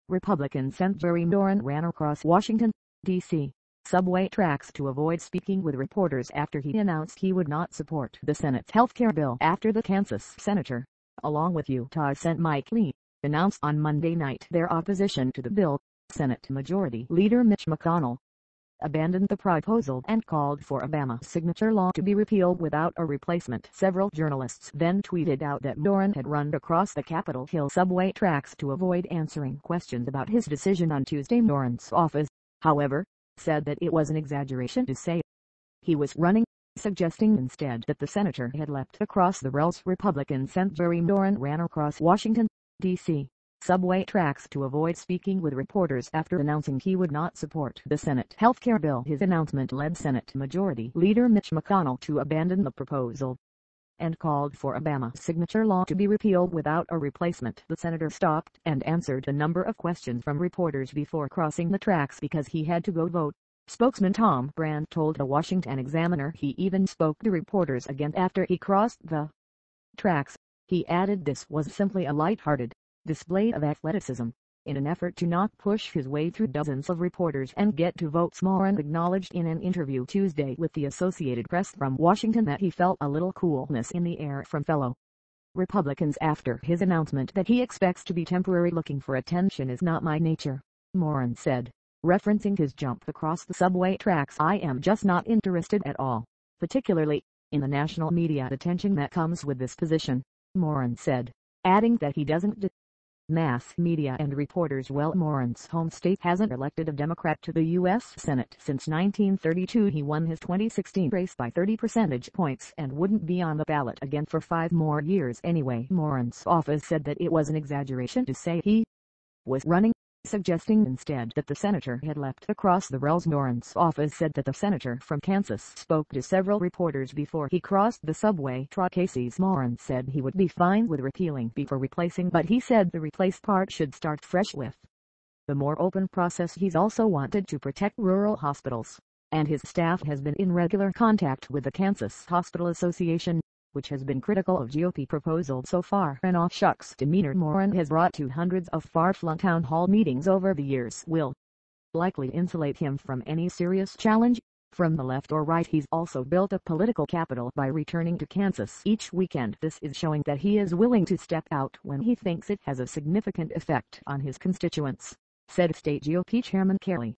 Republican Sen Jerry Moran ran across Washington, D.C. subway tracks to avoid speaking with reporters after he announced he would not support the Senate's healthcare bill after the Kansas senator, along with Utahs Sen Mike Lee, announced on Monday night their opposition to the bill. Senate Majority Leader Mitch McConnell abandoned the proposal and called for Obama's signature law to be repealed without a replacement. Several journalists then tweeted out that Moran had run across the Capitol Hill subway tracks to avoid answering questions about his decision on Tuesday. Moran's office, however, said that it was an exaggeration to say he was running, suggesting instead that the senator had leapt across the rails. Republican Sen Jerry Moran ran across Washington, D.C. subway tracks to avoid speaking with reporters after announcing he would not support the Senate healthcare bill. His announcement led Senate Majority Leader Mitch McConnell to abandon the proposal and called for Obama's signature law to be repealed without a replacement. The senator stopped and answered a number of questions from reporters before crossing the tracks because he had to go vote. Spokesman Tom Brand told the Washington Examiner he even spoke to reporters again after he crossed the tracks. He added this was simply a light-hearted display of athleticism, in an effort to not push his way through dozens of reporters and get to votes. Moran acknowledged in an interview Tuesday with the Associated Press from Washington that he felt a little coolness in the air from fellow Republicans after his announcement that he expects to be temporary. Looking for attention is not my nature, Moran said, referencing his jump across the subway tracks. I am just not interested at all, particularly in the national media attention that comes with this position, Moran said, adding that he doesn't mass media and reporters well. Moran's home state hasn't elected a Democrat to the U.S. Senate since 1932. He won his 2016 race by 30 percentage points and wouldn't be on the ballot again for 5 more years anyway. Moran's office said that it was an exaggeration to say he was running, suggesting instead that the senator had leapt across the rails. Moran's office said that the senator from Kansas spoke to several reporters before he crossed the subway tracks. Moran said he would be fine with repealing before replacing, but he said the replace part should start fresh with the more open process. He's also wanted to protect rural hospitals, and his staff has been in regular contact with the Kansas Hospital Association, which has been critical of GOP proposals so far. An "oh shucks" demeanor Moran has brought to hundreds of far-flung town hall meetings over the years will likely insulate him from any serious challenge from the left or right. He's also built a political capital by returning to Kansas each weekend. This is showing that he is willing to step out when he thinks it has a significant effect on his constituents, said state GOP Chairman Kelly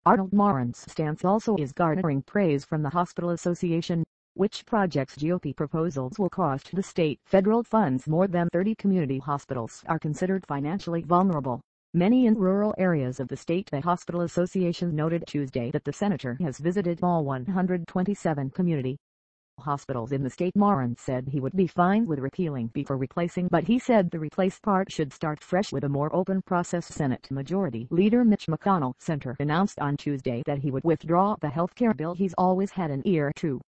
Arnold. Moran's stance also is garnering praise from the Hospital Association, which projects GOP proposals will cost the state federal funds. More than 30 community hospitals are considered financially vulnerable, many in rural areas of the state. The Hospital Association noted Tuesday that the senator has visited all 127 community hospitals in the state. Moran said he would be fine with repealing before replacing, but he said the replace part should start fresh with a more open process. Senate Majority Leader Mitch McConnell Center announced on Tuesday that he would withdraw the healthcare bill. He's always had an ear to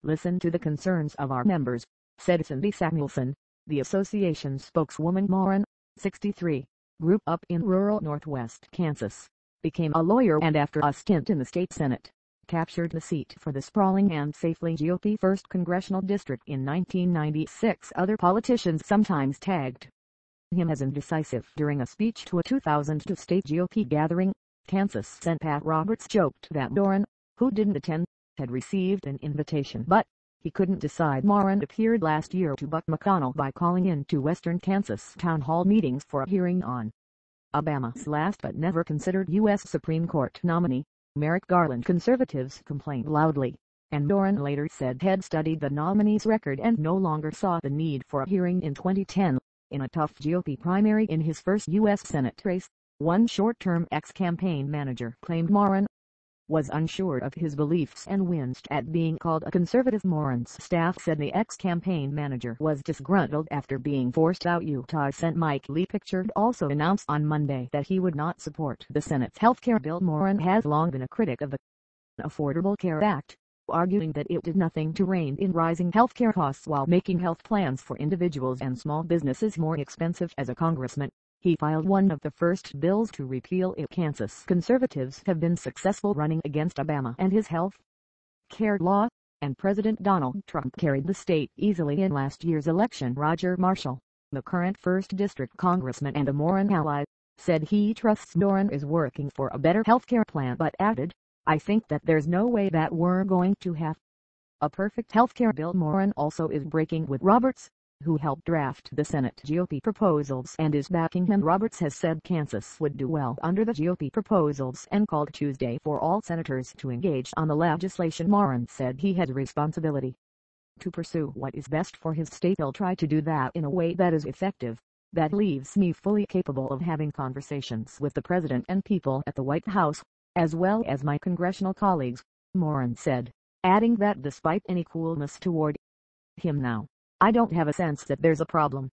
listen to the concerns of our members, said Cindy Samuelson, the association's spokeswoman. Moran, 63, grew up in rural northwest Kansas, became a lawyer and after a stint in the state Senate, captured the seat for the sprawling and safely GOP 1st Congressional District in 1996. Other politicians sometimes tagged him as indecisive. During a speech to a 2002 state GOP gathering, Kansas Sen. Pat Roberts joked that Moran, who didn't attend, had received an invitation but he couldn't decide. Moran appeared last year to buck McConnell by calling in to western Kansas town hall meetings for a hearing on Obama's last but never considered U.S. Supreme Court nominee, Merrick Garland. Conservatives complained loudly, and Moran later said had studied the nominee's record and no longer saw the need for a hearing. In 2010, in a tough GOP primary in his first U.S. Senate race, one short-term ex-campaign manager claimed Moran was unsure of his beliefs and winced at being called a conservative. Moran's staff said the ex-campaign manager was disgruntled after being forced out. Utahs Sen Mike Lee pictured also announced on Monday that he would not support the Senate's healthcare bill. Moran has long been a critic of the Affordable Care Act, arguing that it did nothing to rein in rising healthcare costs while making health plans for individuals and small businesses more expensive. As a congressman, he filed one of the first bills to repeal it. Kansas conservatives have been successful running against Obama and his health care law, and President Donald Trump carried the state easily in last year's election. Roger Marshall, the current 1st District congressman and a Moran ally, said he trusts Moran is working for a better healthcare plan but added, "I think that there's no way that we're going to have a perfect healthcare bill." Moran also is breaking with Roberts, who helped draft the Senate GOP proposals and is backing him. Roberts has said Kansas would do well under the GOP proposals and called Tuesday for all senators to engage on the legislation. Moran said he had a responsibility to pursue what is best for his state. "He'll try to do that in a way that is effective, that leaves me fully capable of having conversations with the president and people at the White House, as well as my congressional colleagues," Moran said, adding that despite any coolness toward him now, "I don't have a sense that there's a problem."